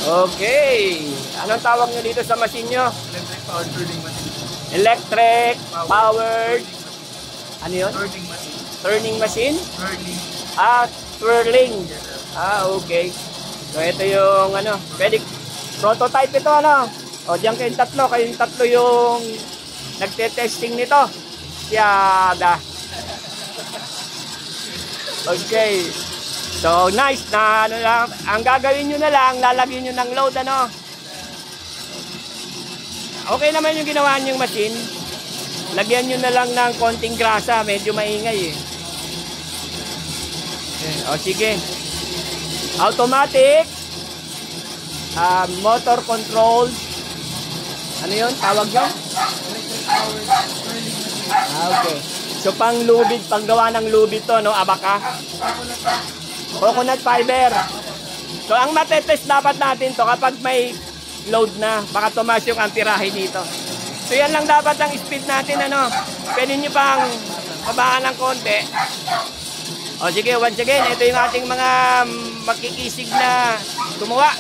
Okay. Anong tawag nyo dito sa machine nyo? Electric power turning machine. Electric powered. Ano yun? Turning machine. Turning machine? Turning. Twirling. Okay. So ito yung ano, pwede prototype ito ano. O diyan kayong tatlo yung nagte-testing nito. Yada. Okay. So nice na ano lang, ang gagawin niyo na lang, lalagyan niyo ng load ano. Okay naman yung ginawa niyong machine. Lagyan niyo na lang ng konting grasa, medyo maingay eh. O sige. Automatic motor control. Ano yun? Tawag nyo? Electric power turning machine. Okay. So pang lubid, pang gawa ng lubid to, no? Abaka. Coconut fiber. So ang matetest dapat natin to kapag may load na, baka tumaas yung amperahe dito. So yan lang dapat ang speed natin, ano? Pwede nyo pang babaan ng konti. O sige, once again, ito yung ating mga makikisig na gumawa.